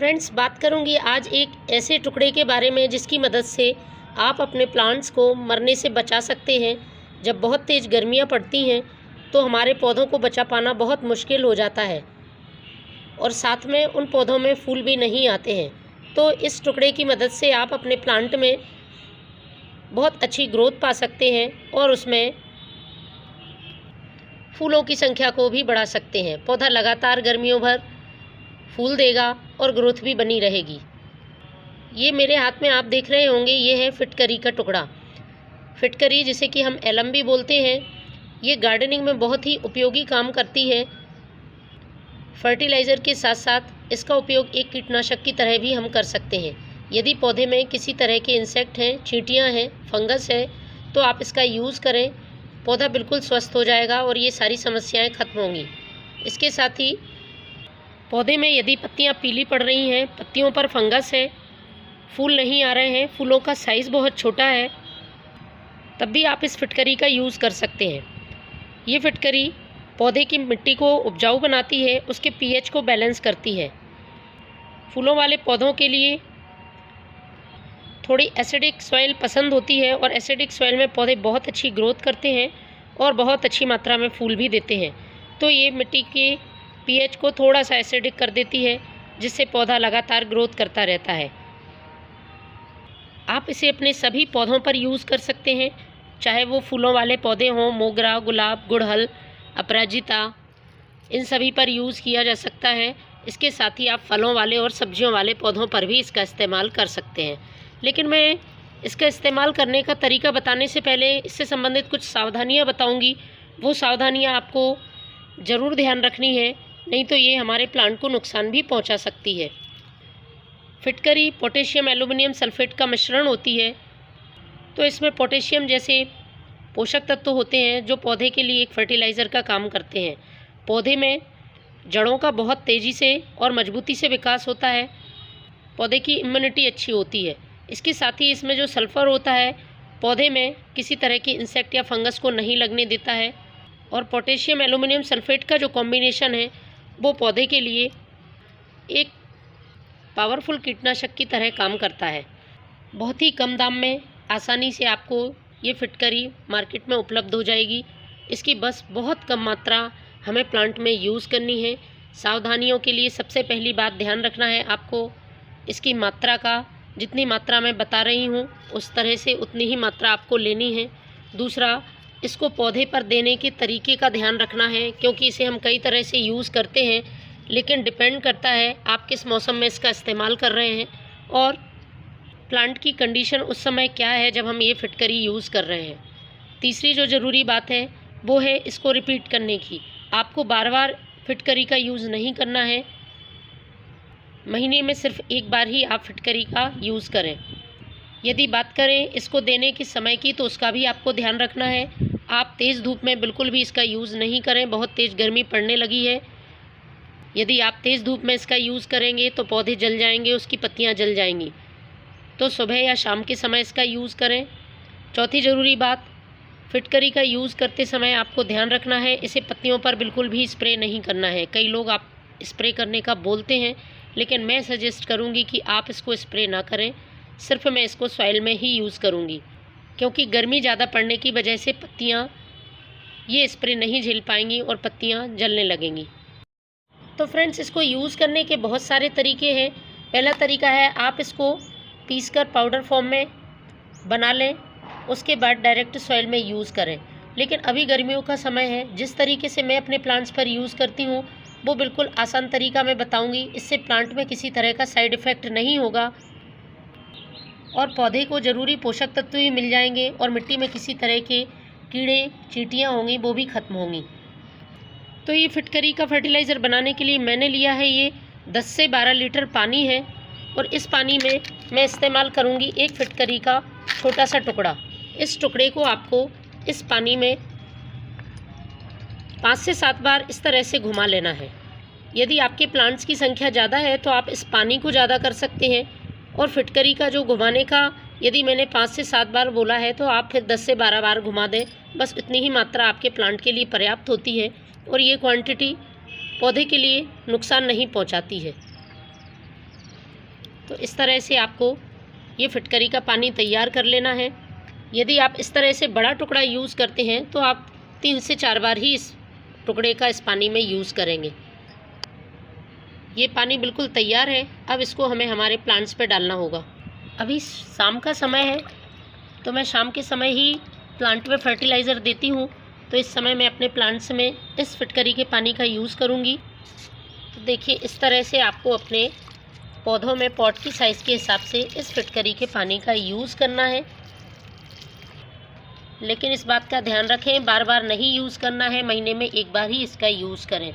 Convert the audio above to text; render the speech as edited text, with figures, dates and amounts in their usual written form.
Friends, बात करूंगी आज एक ऐसे टुकड़े के बारे में जिसकी मदद से आप अपने प्लांट्स को मरने से बचा सकते हैं। जब बहुत तेज़ गर्मियां पड़ती हैं तो हमारे पौधों को बचा पाना बहुत मुश्किल हो जाता है और साथ में उन पौधों में फूल भी नहीं आते हैं। तो इस टुकड़े की मदद से आप अपने प्लांट में बहुत अच्छी ग्रोथ पा सकते हैं और उसमें फूलों की संख्या को भी बढ़ा सकते हैं। पौधा लगातार गर्मियों भर फूल देगा और ग्रोथ भी बनी रहेगी। ये मेरे हाथ में आप देख रहे होंगे, ये है फिटकरी का टुकड़ा। फिटकरी जिसे कि हम एलम भी बोलते हैं, ये गार्डनिंग में बहुत ही उपयोगी काम करती है। फर्टिलाइज़र के साथ साथ इसका उपयोग एक कीटनाशक की तरह भी हम कर सकते हैं। यदि पौधे में किसी तरह के इंसेक्ट हैं, चींटियाँ हैं, फंगस है, तो आप इसका यूज़ करें, पौधा बिल्कुल स्वस्थ हो जाएगा और ये सारी समस्याएं खत्म होंगी। इसके साथ ही पौधे में यदि पत्तियां पीली पड़ रही हैं, पत्तियों पर फंगस है, फूल नहीं आ रहे हैं, फूलों का साइज़ बहुत छोटा है, तब भी आप इस फिटकरी का यूज़ कर सकते हैं। ये फिटकरी पौधे की मिट्टी को उपजाऊ बनाती है, उसके पीएच को बैलेंस करती है। फूलों वाले पौधों के लिए थोड़ी एसिडिक सॉइल पसंद होती है और एसिडिक सॉइल में पौधे बहुत अच्छी ग्रोथ करते हैं और बहुत अच्छी मात्रा में फूल भी देते हैं। तो ये मिट्टी के पीएच को थोड़ा सा एसिडिक कर देती है, जिससे पौधा लगातार ग्रोथ करता रहता है। आप इसे अपने सभी पौधों पर यूज़ कर सकते हैं, चाहे वो फूलों वाले पौधे हों, मोगरा, गुलाब, गुड़हल, अपराजिता, इन सभी पर यूज़ किया जा सकता है। इसके साथ ही आप फलों वाले और सब्जियों वाले पौधों पर भी इसका इस्तेमाल कर सकते हैं। लेकिन मैं इसका इस्तेमाल करने का तरीका बताने से पहले इससे संबंधित कुछ सावधानियां बताऊंगी। वो सावधानियां आपको ज़रूर ध्यान रखनी है, नहीं तो ये हमारे प्लांट को नुकसान भी पहुंचा सकती है। फिटकरी पोटेशियम एल्युमिनियम सल्फेट का मिश्रण होती है, तो इसमें पोटेशियम जैसे पोषक तत्व होते हैं जो पौधे के लिए एक फर्टिलाइज़र का काम करते हैं। पौधे में जड़ों का बहुत तेज़ी से और मजबूती से विकास होता है, पौधे की इम्यूनिटी अच्छी होती है। इसके साथ ही इसमें जो सल्फ़र होता है, पौधे में किसी तरह की इंसेक्ट या फंगस को नहीं लगने देता है और पोटेशियम एल्युमिनियम सल्फेट का जो कॉम्बिनेशन है वो पौधे के लिए एक पावरफुल कीटनाशक की तरह काम करता है। बहुत ही कम दाम में आसानी से आपको ये फिटकरी मार्केट में उपलब्ध हो जाएगी। इसकी बस बहुत कम मात्रा हमें प्लांट में यूज़ करनी है। सावधानियों के लिए सबसे पहली बात ध्यान रखना है आपको इसकी मात्रा का। जितनी मात्रा मैं बता रही हूँ उस तरह से उतनी ही मात्रा आपको लेनी है। दूसरा, इसको पौधे पर देने के तरीके का ध्यान रखना है, क्योंकि इसे हम कई तरह से यूज़ करते हैं, लेकिन डिपेंड करता है आप किस मौसम में इसका इस्तेमाल कर रहे हैं और प्लांट की कंडीशन उस समय क्या है जब हम ये फिटकरी यूज़ कर रहे हैं। तीसरी जो ज़रूरी बात है वो है इसको रिपीट करने की। आपको बार बार फिटकरी का यूज़ नहीं करना है, महीने में सिर्फ एक बार ही आप फिटकरी का यूज़ करें। यदि बात करें इसको देने के समय की, तो उसका भी आपको ध्यान रखना है। आप तेज़ धूप में बिल्कुल भी इसका यूज़ नहीं करें, बहुत तेज़ गर्मी पड़ने लगी है। यदि आप तेज़ धूप में इसका यूज़ करेंगे तो पौधे जल जाएंगे, उसकी पत्तियां जल जाएंगी। तो सुबह या शाम के समय इसका यूज़ करें। चौथी ज़रूरी बात, फिटकरी का यूज़ करते समय आपको ध्यान रखना है इसे पत्तियों पर बिल्कुल भी स्प्रे नहीं करना है। कई लोग आप स्प्रे करने का बोलते हैं, लेकिन मैं सजेस्ट करूँगी कि आप इसको स्प्रे ना करें। सिर्फ मैं इसको सॉइल में ही यूज़ करूँगी, क्योंकि गर्मी ज़्यादा पड़ने की वजह से पत्तियाँ ये स्प्रे नहीं झेल पाएंगी और पत्तियाँ जलने लगेंगी। तो फ्रेंड्स, इसको यूज़ करने के बहुत सारे तरीके हैं। पहला तरीका है आप इसको पीसकर पाउडर फॉर्म में बना लें, उसके बाद डायरेक्ट सॉइल में यूज़ करें। लेकिन अभी गर्मियों का समय है, जिस तरीके से मैं अपने प्लांट्स पर यूज़ करती हूँ वो बिल्कुल आसान तरीका मैं बताऊँगी। इससे प्लांट में किसी तरह का साइड इफ़ेक्ट नहीं होगा और पौधे को ज़रूरी पोषक तत्व भी मिल जाएंगे और मिट्टी में किसी तरह के कीड़े चींटियाँ होंगी वो भी ख़त्म होंगी। तो ये फिटकरी का फर्टिलाइज़र बनाने के लिए मैंने लिया है ये 10 से 12 लीटर पानी है और इस पानी में मैं इस्तेमाल करूँगी एक फिटकरी का छोटा सा टुकड़ा। इस टुकड़े को आपको इस पानी में 5 से 7 बार इस तरह से घुमा लेना है। यदि आपके प्लांट्स की संख्या ज़्यादा है तो आप इस पानी को ज़्यादा कर सकते हैं और फिटकरी का जो घुमाने का यदि मैंने 5 से 7 बार बोला है तो आप फिर 10 से 12 बार घुमा दें। बस इतनी ही मात्रा आपके प्लांट के लिए पर्याप्त होती है और ये क्वांटिटी पौधे के लिए नुकसान नहीं पहुंचाती है। तो इस तरह से आपको ये फिटकरी का पानी तैयार कर लेना है। यदि आप इस तरह से बड़ा टुकड़ा यूज़ करते हैं तो आप 3 से 4 बार ही इस टुकड़े का इस पानी में यूज़ करेंगे। ये पानी बिल्कुल तैयार है। अब इसको हमें हमारे प्लांट्स पे डालना होगा। अभी शाम का समय है तो मैं शाम के समय ही प्लांट में फर्टिलाइज़र देती हूँ। तो इस समय मैं अपने प्लांट्स में इस फिटकरी के पानी का यूज़ करूँगी। तो देखिए इस तरह से आपको अपने पौधों में पॉट की साइज़ के हिसाब से इस फिटकरी के पानी का यूज़ करना है। लेकिन इस बात का ध्यान रखें, बार बार नहीं यूज़ करना है, महीने में 1 बार ही इसका यूज़ करें।